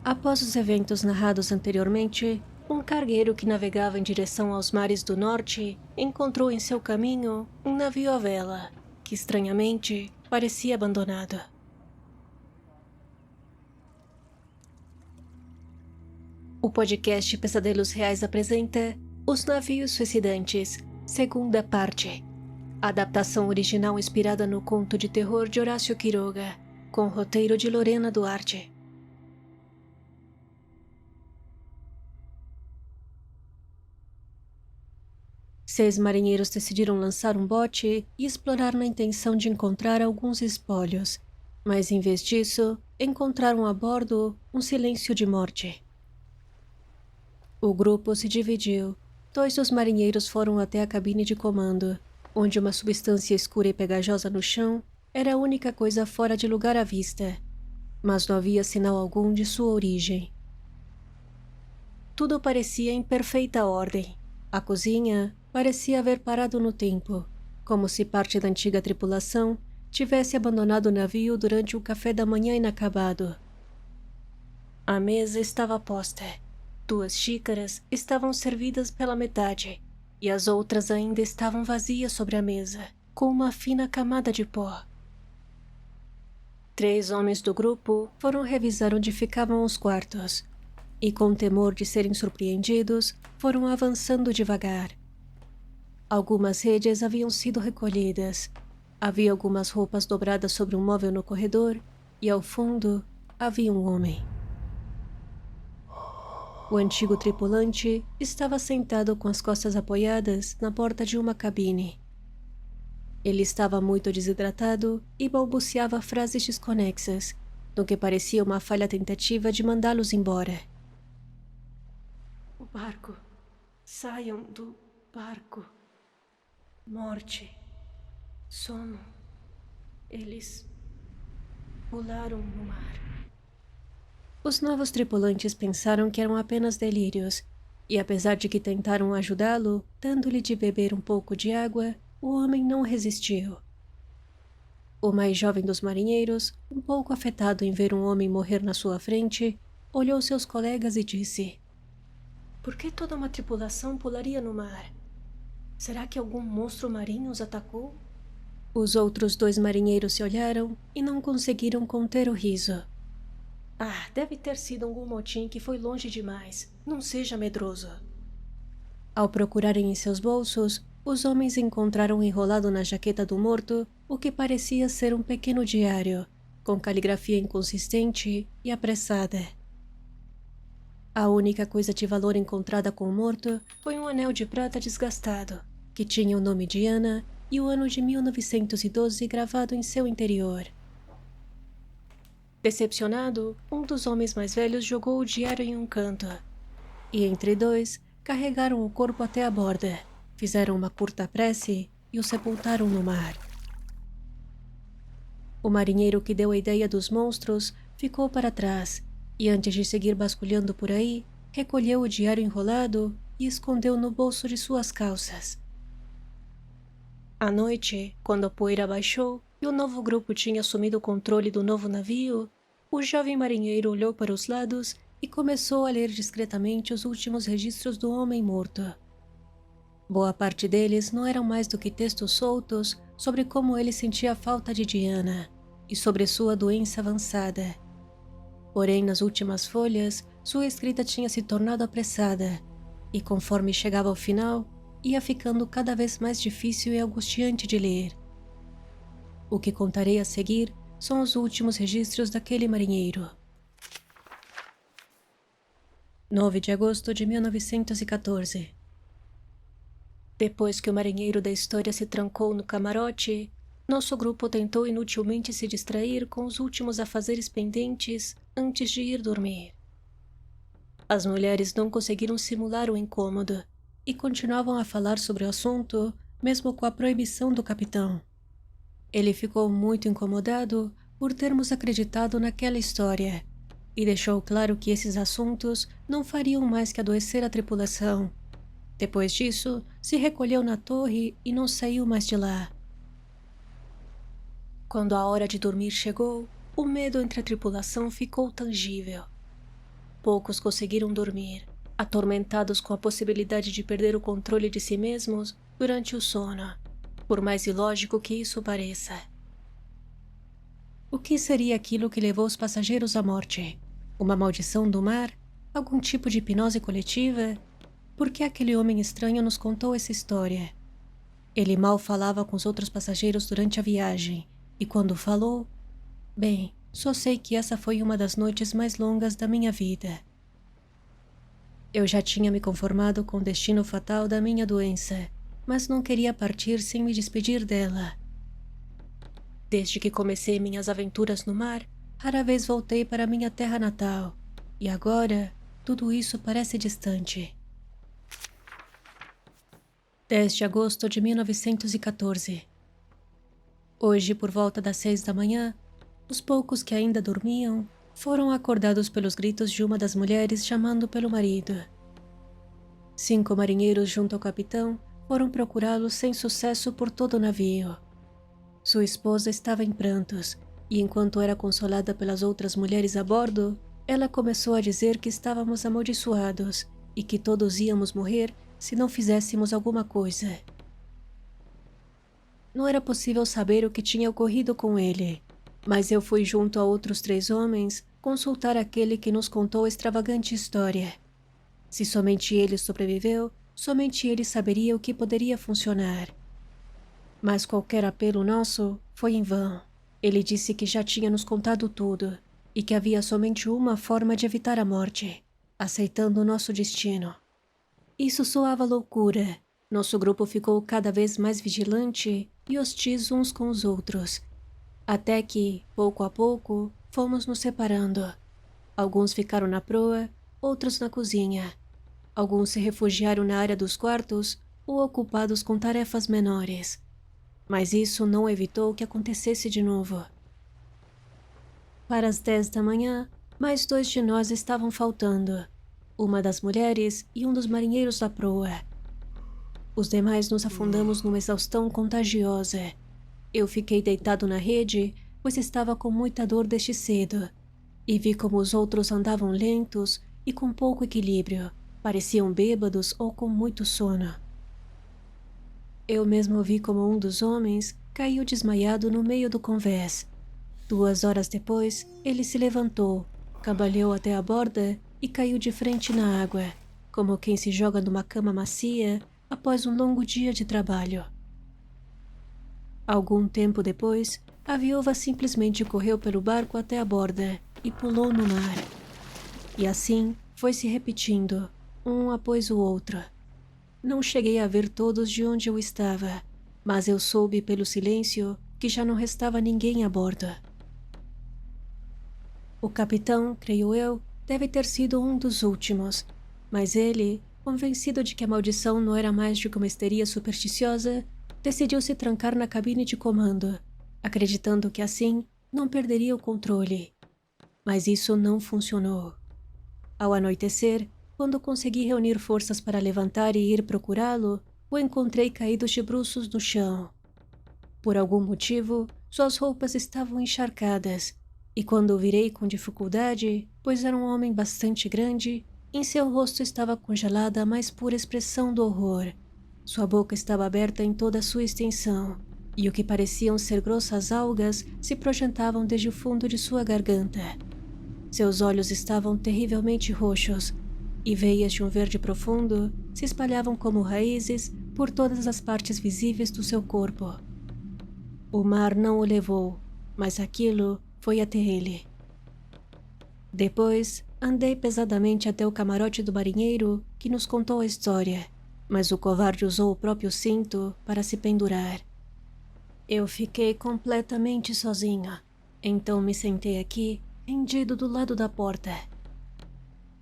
Após os eventos narrados anteriormente, um cargueiro que navegava em direção aos mares do norte encontrou em seu caminho um navio à vela, que estranhamente parecia abandonado. O podcast Pesadelos Reais apresenta Os Navios Suicidantes, segunda parte. Adaptação original inspirada no conto de terror de Horácio Quiroga, com roteiro de Lorena Duarte. Seis marinheiros decidiram lançar um bote e explorar na intenção de encontrar alguns espólios, mas em vez disso, encontraram a bordo um silêncio de morte. O grupo se dividiu. 2 dos marinheiros foram até a cabine de comando, onde uma substância escura e pegajosa no chão era a única coisa fora de lugar à vista, mas não havia sinal algum de sua origem. Tudo parecia em perfeita ordem. A cozinha parecia haver parado no tempo, como se parte da antiga tripulação tivesse abandonado o navio durante o café da manhã inacabado. A mesa estava posta. 2 xícaras estavam servidas pela metade, e as outras ainda estavam vazias sobre a mesa, com uma fina camada de pó. 3 homens do grupo foram revisar onde ficavam os quartos, e com temor de serem surpreendidos, foram avançando devagar. Algumas redes haviam sido recolhidas. Havia algumas roupas dobradas sobre um móvel no corredor, e ao fundo havia um homem. O antigo tripulante estava sentado com as costas apoiadas na porta de uma cabine. Ele estava muito desidratado e balbuciava frases desconexas, no que parecia uma falha tentativa de mandá-los embora. O barco. Saiam do barco. Morte. Sono. Eles pularam no mar. Os novos tripulantes pensaram que eram apenas delírios, e apesar de que tentaram ajudá-lo, dando-lhe de beber um pouco de água, o homem não resistiu. O mais jovem dos marinheiros, um pouco afetado em ver um homem morrer na sua frente, olhou seus colegas e disse: "Por que toda uma tripulação pularia no mar? Será que algum monstro marinho os atacou?" Os outros 2 marinheiros se olharam e não conseguiram conter o riso. "Ah, deve ter sido algum motim que foi longe demais. Não seja medroso." Ao procurarem em seus bolsos, os homens encontraram enrolado na jaqueta do morto o que parecia ser um pequeno diário, com caligrafia inconsistente e apressada. A única coisa de valor encontrada com o morto foi um anel de prata desgastado, que tinha o nome de Ana e o ano de 1912 gravado em seu interior. Decepcionado, um dos homens mais velhos jogou o diário em um canto, e entre 2, carregaram o corpo até a borda, fizeram uma curta prece e o sepultaram no mar. O marinheiro que deu a ideia dos monstros ficou para trás, e antes de seguir vasculhando por aí, recolheu o diário enrolado e escondeu no bolso de suas calças. À noite, quando a poeira baixou e o novo grupo tinha assumido o controle do novo navio, o jovem marinheiro olhou para os lados e começou a ler discretamente os últimos registros do homem morto. Boa parte deles não eram mais do que textos soltos sobre como ele sentia falta de Diana e sobre sua doença avançada. Porém, nas últimas folhas, sua escrita tinha se tornado apressada, e conforme chegava ao final, ia ficando cada vez mais difícil e angustiante de ler. O que contarei a seguir são os últimos registros daquele marinheiro. 9 de agosto de 1914. Depois que o marinheiro da história se trancou no camarote, nosso grupo tentou inutilmente se distrair com os últimos afazeres pendentes antes de ir dormir. As mulheres não conseguiram simular o incômodo e continuavam a falar sobre o assunto, mesmo com a proibição do capitão. Ele ficou muito incomodado por termos acreditado naquela história e deixou claro que esses assuntos não fariam mais que adoecer a tripulação. Depois disso, se recolheu na torre e não saiu mais de lá. Quando a hora de dormir chegou, o medo entre a tripulação ficou tangível. Poucos conseguiram dormir, atormentados com a possibilidade de perder o controle de si mesmos durante o sono, por mais ilógico que isso pareça. O que seria aquilo que levou os passageiros à morte? Uma maldição do mar? Algum tipo de hipnose coletiva? Por que aquele homem estranho nos contou essa história? Ele mal falava com os outros passageiros durante a viagem, e quando falou... Bem, só sei que essa foi uma das noites mais longas da minha vida. Eu já tinha me conformado com o destino fatal da minha doença, mas não queria partir sem me despedir dela. Desde que comecei minhas aventuras no mar, rara vez voltei para minha terra natal, e agora tudo isso parece distante. 10 de agosto de 1914. Hoje, por volta das 6 da manhã, os poucos que ainda dormiam foram acordados pelos gritos de uma das mulheres chamando pelo marido. 5 marinheiros junto ao capitão foram procurá-lo sem sucesso por todo o navio. Sua esposa estava em prantos, e enquanto era consolada pelas outras mulheres a bordo, ela começou a dizer que estávamos amaldiçoados e que todos íamos morrer se não fizéssemos alguma coisa. Não era possível saber o que tinha ocorrido com ele, mas eu fui junto a outros 3 homens consultar aquele que nos contou a extravagante história. Se somente ele sobreviveu, somente ele saberia o que poderia funcionar. Mas qualquer apelo nosso foi em vão. Ele disse que já tinha nos contado tudo e que havia somente uma forma de evitar a morte, aceitando o nosso destino. Isso soava loucura. Nosso grupo ficou cada vez mais vigilante e hostis uns com os outros, até que, pouco a pouco, fomos nos separando. Alguns ficaram na proa, outros na cozinha. Alguns se refugiaram na área dos quartos ou ocupados com tarefas menores. Mas isso não evitou que acontecesse de novo. Para as 10 da manhã, mais 2 de nós estavam faltando, uma das mulheres e um dos marinheiros da proa. Os demais nos afundamos numa exaustão contagiosa. Eu fiquei deitado na rede, pois estava com muita dor desde cedo, e vi como os outros andavam lentos e com pouco equilíbrio, pareciam bêbados ou com muito sono. Eu mesmo vi como um dos homens caiu desmaiado no meio do convés. 2 horas depois, ele se levantou, cambaleou até a borda e caiu de frente na água, como quem se joga numa cama macia após um longo dia de trabalho. Algum tempo depois, a viúva simplesmente correu pelo barco até a borda e pulou no mar. E assim foi se repetindo, um após o outro. Não cheguei a ver todos de onde eu estava, mas eu soube pelo silêncio que já não restava ninguém a bordo. O capitão, creio eu, deve ter sido um dos últimos, mas ele, convencido de que a maldição não era mais do que uma histeria supersticiosa, decidiu se trancar na cabine de comando, acreditando que assim não perderia o controle. Mas isso não funcionou. Ao anoitecer, quando consegui reunir forças para levantar e ir procurá-lo, o encontrei caído de bruços no chão. Por algum motivo, suas roupas estavam encharcadas, e quando o virei com dificuldade, pois era um homem bastante grande, em seu rosto estava congelada a mais pura expressão do horror. Sua boca estava aberta em toda a sua extensão, e o que pareciam ser grossas algas se projetavam desde o fundo de sua garganta. Seus olhos estavam terrivelmente roxos, e veias de um verde profundo se espalhavam como raízes por todas as partes visíveis do seu corpo. O mar não o levou, mas aquilo foi até ele. Depois, andei pesadamente até o camarote do marinheiro que nos contou a história, mas o covarde usou o próprio cinto para se pendurar. Eu fiquei completamente sozinha, então me sentei aqui, rendido do lado da porta.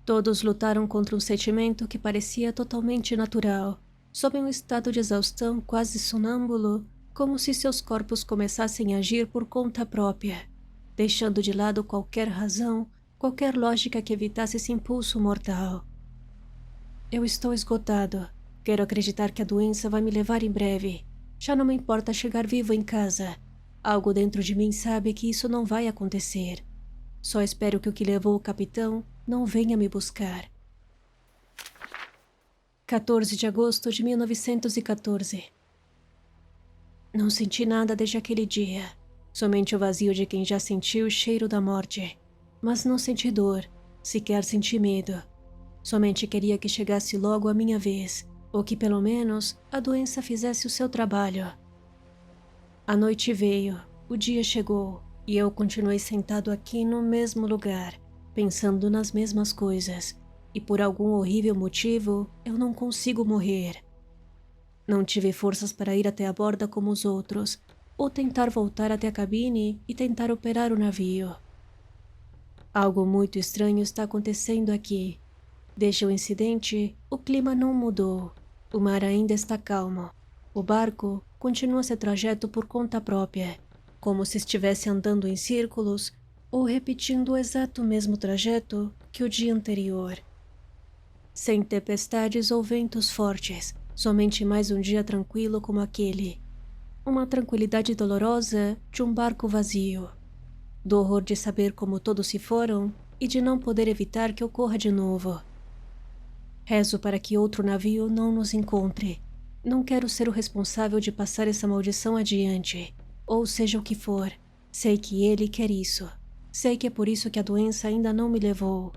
Todos lutaram contra um sentimento que parecia totalmente natural, sob um estado de exaustão quase sonâmbulo, como se seus corpos começassem a agir por conta própria, deixando de lado qualquer razão, qualquer lógica que evitasse esse impulso mortal. Eu estou esgotado. Quero acreditar que a doença vai me levar em breve. Já não me importa chegar vivo em casa. Algo dentro de mim sabe que isso não vai acontecer. Só espero que o que levou o capitão não venha me buscar. 14 de agosto de 1914. Não senti nada desde aquele dia. Somente o vazio de quem já sentiu o cheiro da morte. Mas não senti dor, sequer senti medo. Somente queria que chegasse logo a minha vez, ou que pelo menos a doença fizesse o seu trabalho. A noite veio, o dia chegou, e eu continuei sentado aqui no mesmo lugar, pensando nas mesmas coisas, e por algum horrível motivo eu não consigo morrer. Não tive forças para ir até a borda como os outros, ou tentar voltar até a cabine e tentar operar o navio. Algo muito estranho está acontecendo aqui. Desde o incidente, o clima não mudou. O mar ainda está calmo. O barco continua seu trajeto por conta própria, como se estivesse andando em círculos ou repetindo o exato mesmo trajeto que o dia anterior. Sem tempestades ou ventos fortes, somente mais um dia tranquilo como aquele. Uma tranquilidade dolorosa de um barco vazio. Do horror de saber como todos se foram e de não poder evitar que ocorra de novo. Rezo para que outro navio não nos encontre. Não quero ser o responsável de passar essa maldição adiante. Ou seja o que for, sei que ele quer isso. Sei que é por isso que a doença ainda não me levou.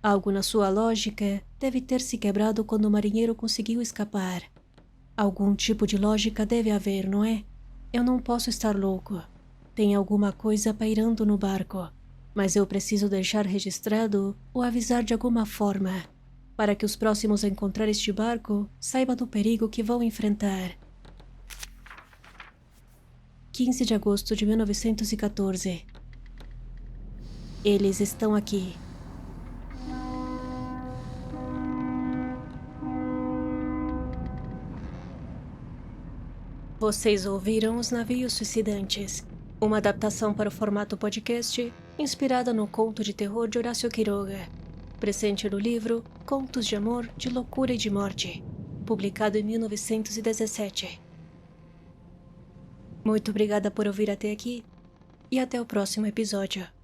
Algo na sua lógica deve ter se quebrado quando o marinheiro conseguiu escapar. Algum tipo de lógica deve haver, não é? Eu não posso estar louco. Tem alguma coisa pairando no barco, mas eu preciso deixar registrado ou avisar de alguma forma, para que os próximos a encontrar este barco saibam do perigo que vão enfrentar. 15 de agosto de 1914. Eles estão aqui. Vocês ouviram Os Navios Suicidantes, uma adaptação para o formato podcast inspirada no conto de terror de Horácio Quiroga, presente no livro Contos de Amor, de Loucura e de Morte, publicado em 1917. Muito obrigada por ouvir até aqui e até o próximo episódio.